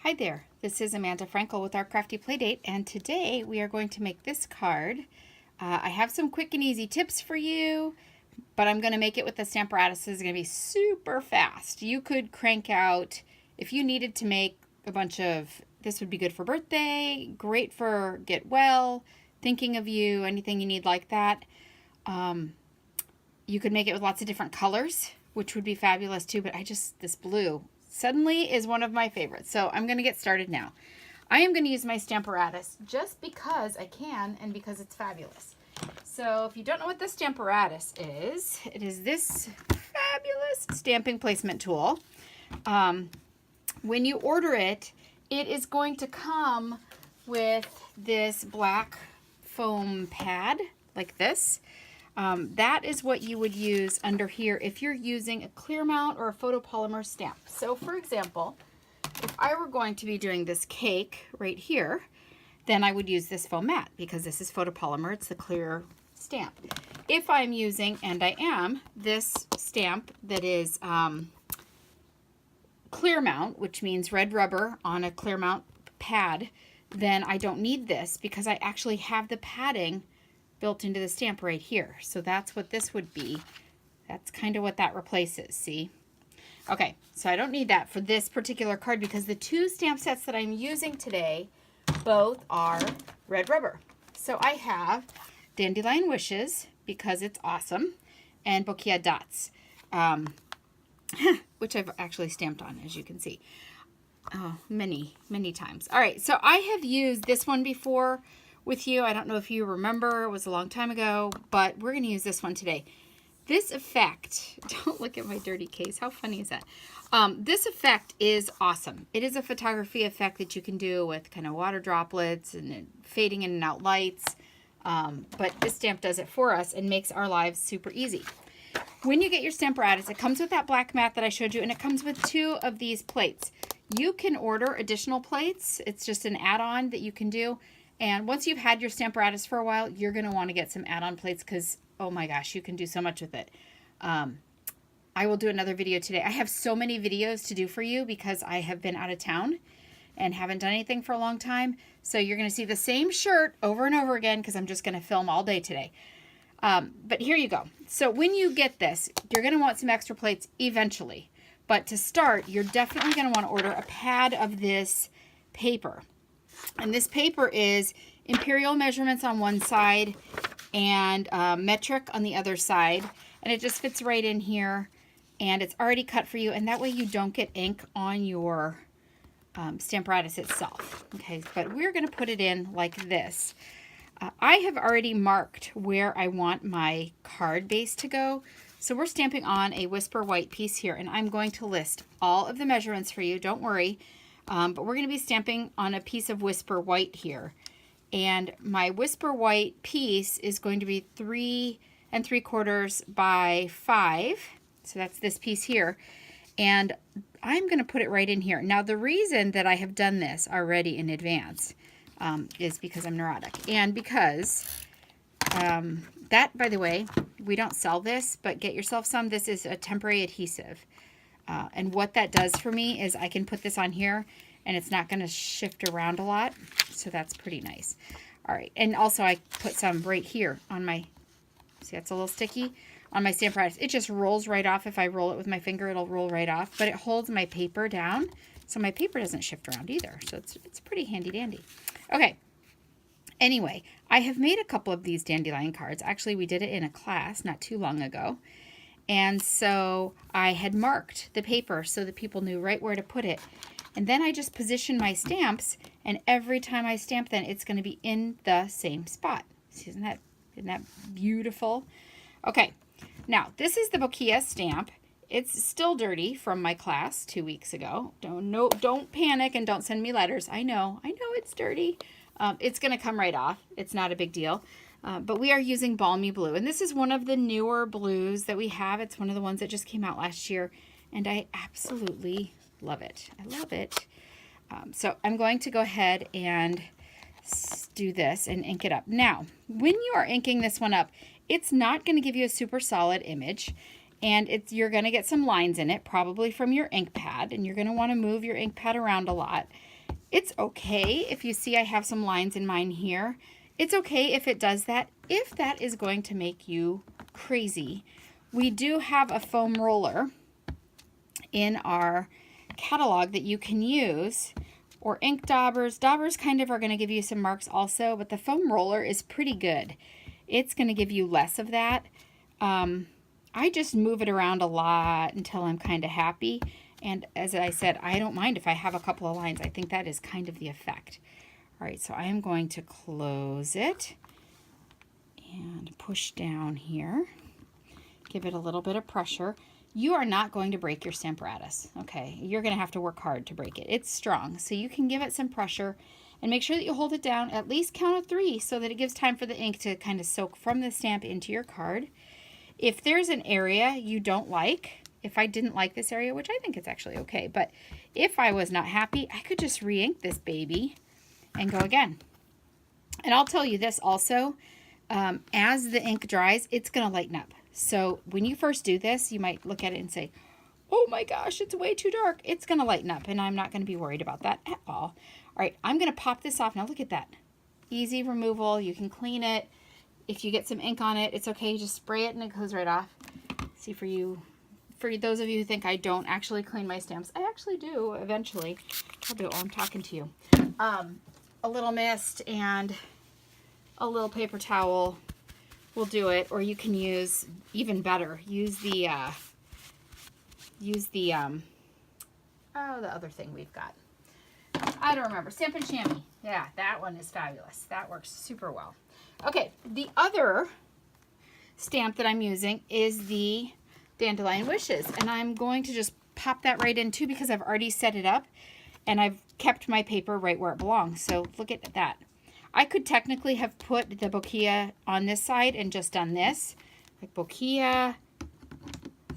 Hi there, this is Amanda Frankel with our Crafty Playdate, and today we are going to make this card. I have some quick and easy tips for you, but I'm going to make it with the Stamparatus. This is going to be super fast. You could crank out, if you needed to make a bunch of, this would be good for birthday, great for get well, thinking of you, anything you need like that. You could make it with lots of different colors, which would be fabulous too, but this blue suddenly is one of my favorites. So I'm going to get started now. I am going to use my Stamparatus just because I can and because it's fabulous. So if you don't know what the Stamparatus is, it is this fabulous stamping placement tool. When you order it, it is going to come with this black foam pad like this. That is what you would use under here if you're using a clear mount or a photopolymer stamp. So for example, if I were going to be doing this cake right here, then I would use this foam mat because this is photopolymer, it's the clear stamp. If I'm using, and I am, this stamp that is clear mount, which means red rubber on a clear mount pad, then I don't need this because I actually have the padding built into the stamp right here. So that's what this would be. That's kind of what that replaces, see? Okay, so I don't need that for this particular card because the two stamp sets that I'm using today both are red rubber. So I have Dandelion Wishes because it's awesome, and Bouquet Dots, which I've actually stamped on, as you can see. Many times. All right, so I have used this one before with you. I don't know if you remember, it was a long time ago, but we're going to use this one today. This effect, don't look at my dirty case, how funny is that? This effect is awesome. It is a photography effect that you can do with kind of water droplets and fading in and out lights, but this stamp does it for us and makes our lives super easy. When you get your Stamparatus, it comes with that black mat that I showed you, and it comes with 2 of these plates. You can order additional plates. It's just an add-on that you can do. And once you've had your Stamparatus for a while, you're going to want to get some add-on plates because, oh my gosh, you can do so much with it. I will do another video today. I have so many videos to do for you because I have been out of town and haven't done anything for a long time. So you're going to see the same shirt over and over again because I'm just going to film all day today. But here you go. So when you get this, you're going to want some extra plates eventually. But to start, you're definitely going to want to order a pad of this paper. And this paper is imperial measurements on one side and metric on the other side. And it just fits right in here. And it's already cut for you. And that way you don't get ink on your Stamparatus itself. Okay, but we're going to put it in like this. I have already marked where I want my card base to go. So we're stamping on a Whisper White piece here. And I'm going to list all of the measurements for you. Don't worry. But we're going to be stamping on a piece of Whisper White here. And my Whisper White piece is going to be 3 3/4 by 5. So that's this piece here. And I'm going to put it right in here. Now the reason that I have done this already in advance is because I'm neurotic. And because that, by the way, we don't sell this, but get yourself some. This is a temporary adhesive. And what that does for me is I can put this on here and it's not going to shift around a lot. So that's pretty nice. All right. And also I put some right here on my, see that's a little sticky, on my Stamparatus. It just rolls right off. If I roll it with my finger, it'll roll right off. But it holds my paper down. So my paper doesn't shift around either. So it's pretty handy dandy. Okay. Anyway, I have made a couple of these dandelion cards. Actually, we did it in a class not too long ago. And so I had marked the paper so that people knew right where to put it. And then I just position my stamps, and every time I stamp then it's going to be in the same spot. See, isn't that beautiful? Okay, now this is the Bouquet stamp. It's still dirty from my class 2 weeks ago. Don't panic and don't send me letters. I know it's dirty. It's going to come right off. It's not a big deal. But we are using Balmy Blue. And this is one of the newer blues that we have. It's one of the ones that just came out last year. And I absolutely love it. I love it. So I'm going to go ahead and do this and ink it up. Now, when you are inking this one up, it's not going to give you a super solid image. And you're going to get some lines in it, probably from your ink pad. And you're going to want to move your ink pad around a lot. It's okay if you see I have some lines in mine here. It's okay if it does that, if that is going to make you crazy. We do have a foam roller in our catalog that you can use, or ink daubers. Daubers kind of are going to give you some marks also, but the foam roller is pretty good. It's going to give you less of that. I just move it around a lot until I'm kind of happy. And as I said, I don't mind if I have a couple of lines. I think that is kind of the effect. All right, so I am going to close it and push down here. Give it a little bit of pressure. You are not going to break your Stamparatus, okay? You're going to have to work hard to break it. It's strong, so you can give it some pressure and make sure that you hold it down. At least count to 3 so that it gives time for the ink to kind of soak from the stamp into your card. If there's an area you don't like, if I didn't like this area, which I think it's actually okay, but if I was not happy, I could just re-ink this baby and go again. And I'll tell you this also, as the ink dries, it's going to lighten up. So when you first do this, you might look at it and say, oh my gosh, it's way too dark. It's going to lighten up, and I'm not going to be worried about that at all. All right, I'm going to pop this off. Now look at that. Easy removal. You can clean it. If you get some ink on it, it's okay. Just spray it and it goes right off. See, for those of you who think I don't actually clean my stamps, I actually do eventually. I'll do it while I'm talking to you. A little mist and a little paper towel will do it, or you can use, even better, use the other thing we've got. I don't remember. Stampin' Chamois. Yeah, that one is fabulous. That works super well. Okay, the other stamp that I'm using is the Dandelion Wishes, and I'm going to just pop that right in too because I've already set it up and I've kept my paper right where it belongs. So look at that. I could technically have put the bokeh on this side and just done this, like bokeh,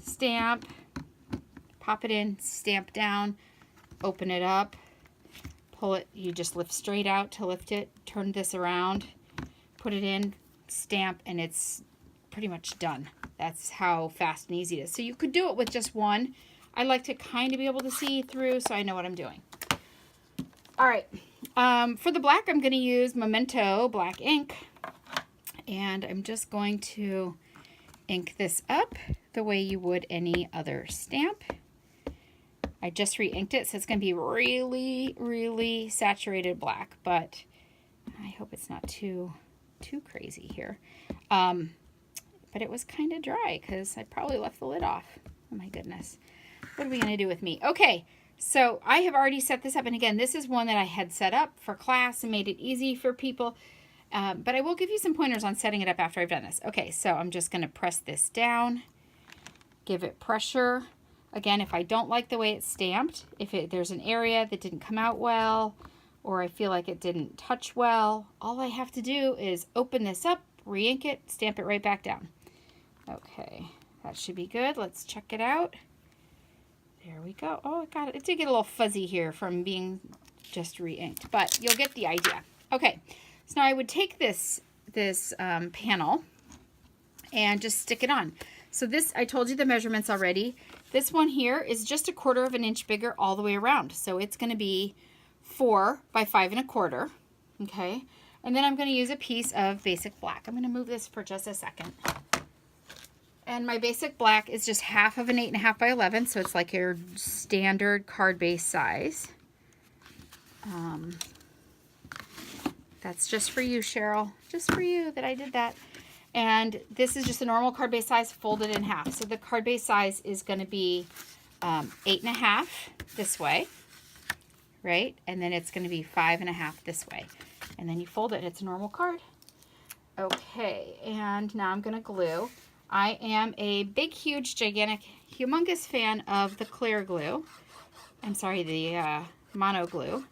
stamp, pop it in, stamp down, open it up, pull it, you just lift straight out to lift it, turn this around, put it in, stamp, and it's pretty much done. That's how fast and easy it is. So you could do it with just one. I like to kind of be able to see through so I know what I'm doing. All right, for the black, I'm going to use Memento black ink, and I'm just going to ink this up the way you would any other stamp. I just re-inked it, so it's going to be really, really saturated black, but I hope it's not too crazy here. But it was kind of dry because I probably left the lid off. Oh my goodness. What are we going to do with me? Okay, so I have already set this up. And again, this is one that I had set up for class and made it easy for people. But I will give you some pointers on setting it up after I've done this. Okay, so I'm just going to press this down, give it pressure. Again, if I don't like the way it's stamped, if there's an area that didn't come out well, or I feel like it didn't touch well, all I have to do is open this up, re-ink it, stamp it right back down. Okay, that should be good. Let's check it out. There we go. Oh, it got it. It did get a little fuzzy here from being just re-inked, but you'll get the idea. Okay, so now I would take this panel and just stick it on. So this, I told you the measurements already. This one here is just 1/4 inch bigger all the way around. So it's going to be 4 by 5 1/4. Okay, and then I'm going to use a piece of basic black. I'm going to move this for just a second. And my basic black is just 1/2 of an 8.5 by 11, so it's like your standard card base size. That's just for you, Cheryl. Just for you that I did that. And this is just a normal card base size folded in half. So the card base size is going to be 8.5 this way, right? And then it's going to be 5.5 this way. And then you fold it and it's a normal card. Okay, and now I'm going to glue. I am a big, huge, gigantic, humongous fan of the clear glue. I'm sorry, the mono glue.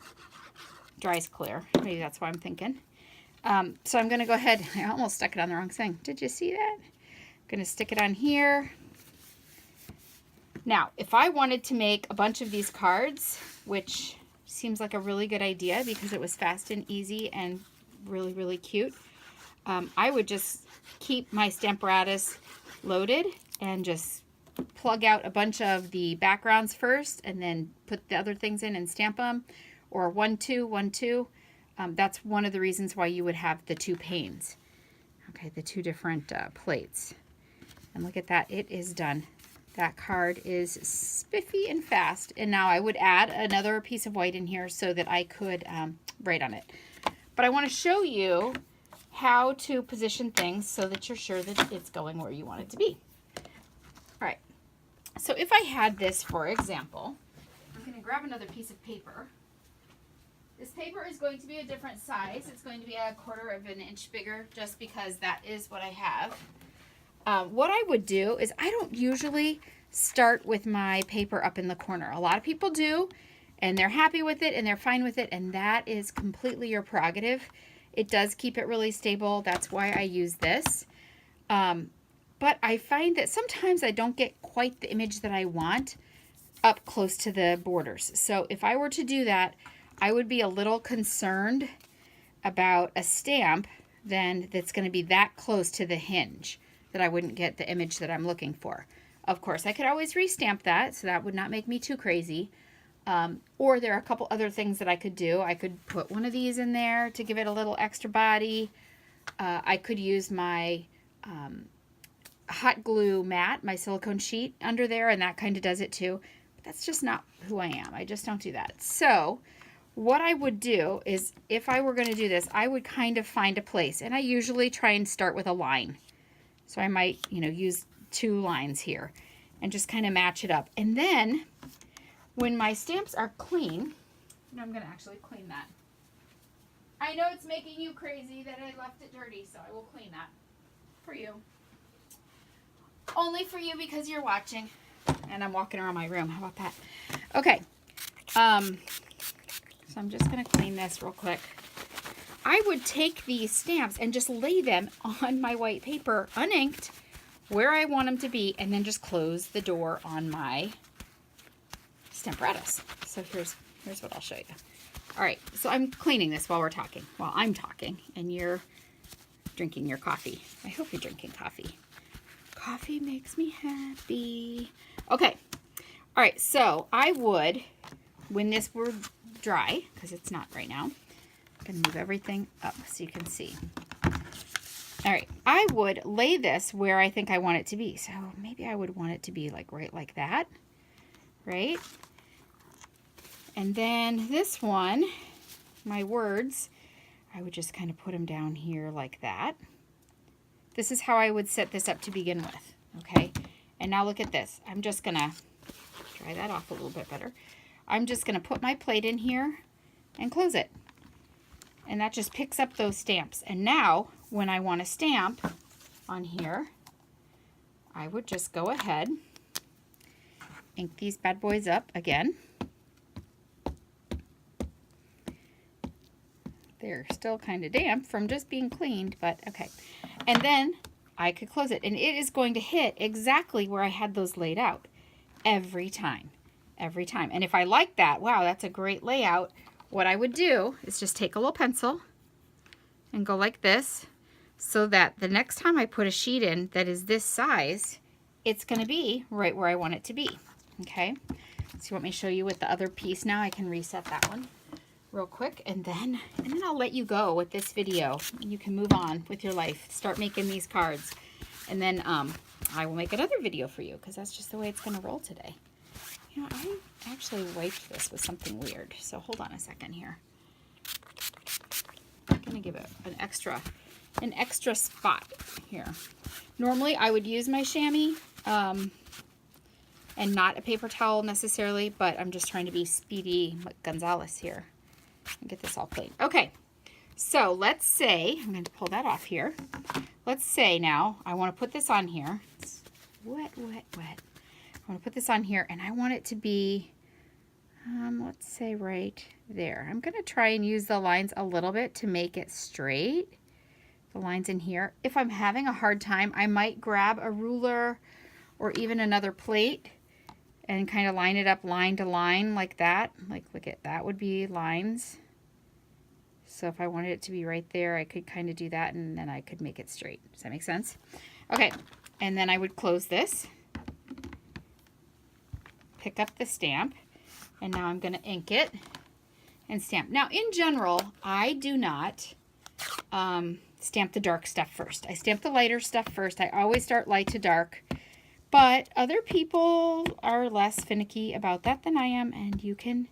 Dries clear. Maybe that's what I'm thinking. So I'm going to go ahead. I almost stuck it on the wrong thing. Did you see that? I'm going to stick it on here. Now, if I wanted to make a bunch of these cards, which seems like a really good idea because it was fast and easy and really, really cute, I would just keep my Stamparatus loaded and just plug out a bunch of the backgrounds first and then put the other things in and stamp them. or 1, 2, 1, 2. That's one of the reasons why you would have the 2 panes. Okay, the 2 different plates. And look at that, it is done. That card is spiffy and fast. And now I would add another piece of white in here so that I could write on it. But I want to show you how to position things so that you're sure that it's going where you want it to be. All right, so if I had this, for example, I'm going to grab another piece of paper. This paper is going to be a different size. It's going to be a 1/4 of an inch bigger just because that is what I have. What I would do is I don't usually start with my paper up in the corner. A lot of people do, and they're happy with it and they're fine with it, and that is completely your prerogative. It does keep it really stable. That's why I use this. But I find that sometimes I don't get quite the image that I want up close to the borders. So if I were to do that, I would be a little concerned about a stamp then that's going to be that close to the hinge that I wouldn't get the image that I'm looking for. Of course, I could always restamp that, so that would not make me too crazy. Or there are a couple other things that I could do. I could put one of these in there to give it a little extra body. I could use my hot glue mat, my silicone sheet under there, and that kind of does it too. But that's just not who I am. I just don't do that. So what I would do is, if I were going to do this, I would kind of find a place. And I usually try and start with a line. So I might, use 2 lines here and just kind of match it up. And then when my stamps are clean, I'm going to actually clean that. I know it's making you crazy that I left it dirty, so I will clean that for you. Only for you because you're watching. And I'm walking around my room. How about that? Okay. So I'm just going to clean this real quick. I would take these stamps and just lay them on my white paper, uninked, where I want them to be, and then just close the door on my Stamparatus. So here's what I'll show you. All right, so I'm cleaning this while I'm talking, and you're drinking your coffee. I hope you're drinking coffee. Coffee makes me happy. Okay, all right, so I would, when this were dry, because it's not right now, I'm going to move everything up so you can see. All right, I would lay this where I think I want it to be. So maybe I would want it to be like right like that, right? And then this one, my words, I would just kind of put them down here like that. This is how I would set this up to begin with, okay? And now look at this. I'm just going to dry that off a little bit better. I'm just going to put my plate in here and close it. And that just picks up those stamps. And now, when I want to stamp on here, I would just go ahead, ink these bad boys up again. They're still kind of damp from just being cleaned, but okay. And then I could close it. And it is going to hit exactly where I had those laid out every time. Every time. And if I like that, wow, that's a great layout. What I would do is just take a little pencil and go like this, so that the next time I put a sheet in that is this size, it's going to be right where I want it to be. Okay, so you want me to show you with the other piece now? I can reset that one real quick, and then I'll let you go with this video. You can move on with your life, start making these cards, and then I will make another video for you, because that's just the way it's going to roll today. You know, I actually wiped this with something weird, so hold on a second here. I'm going to give it an extra spot here. Normally I would use my chamois and not a paper towel necessarily, but I'm just trying to be Speedy Gonzalez here and get this all clean. Okay, so let's say, I'm going to pull that off here. Let's say now I want to put this on here. It's wet, wet, wet. I want to put this on here, and I want it to be, let's say right there. I'm going to try and use the lines a little bit to make it straight. The lines in here. If I'm having a hard time, I might grab a ruler or even another plate and kind of line it up line to line like that. Like, look at that would be lines. So if I wanted it to be right there, I could kind of do that, and then I could make it straight. Does that make sense? Okay, and then I would close this. Pick up the stamp, and now I'm going to ink it, and stamp. Now, in general, I do not stamp the dark stuff first. I stamp the lighter stuff first. I always start light to dark. But other people are less finicky about that than I am, and you can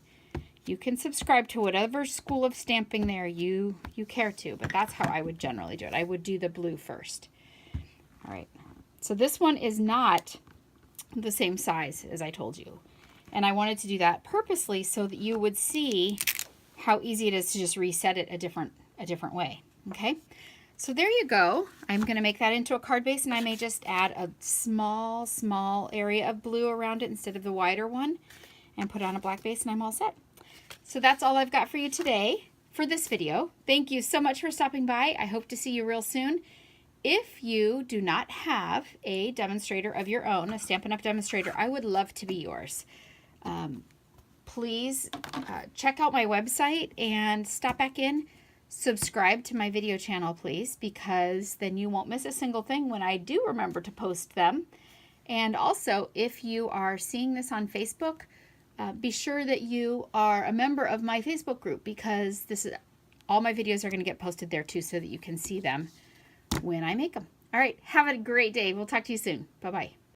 subscribe to whatever school of stamping there you care to, but that's how I would generally do it. I would do the blue first. All right, so this one is not the same size as I told you, and I wanted to do that purposely so that you would see how easy it is to just reset it a different way. Okay, so there you go. I'm going to make that into a card base, and I may just add a small area of blue around it instead of the wider one, and put it on a black base, and I'm all set. So that's all I've got for you today for this video. Thank you so much for stopping by. I hope to see you real soon. If you do not have a demonstrator of your own, a Stampin' Up! Demonstrator, I would love to be yours. Please check out my website and stop back in. Subscribe to my video channel, please, because then you won't miss a single thing when I do remember to post them. And also, if you are seeing this on Facebook, be sure that you are a member of my Facebook group, because all my videos are going to get posted there too, so that you can see them when I make them. All right, have a great day. We'll talk to you soon. Bye-bye.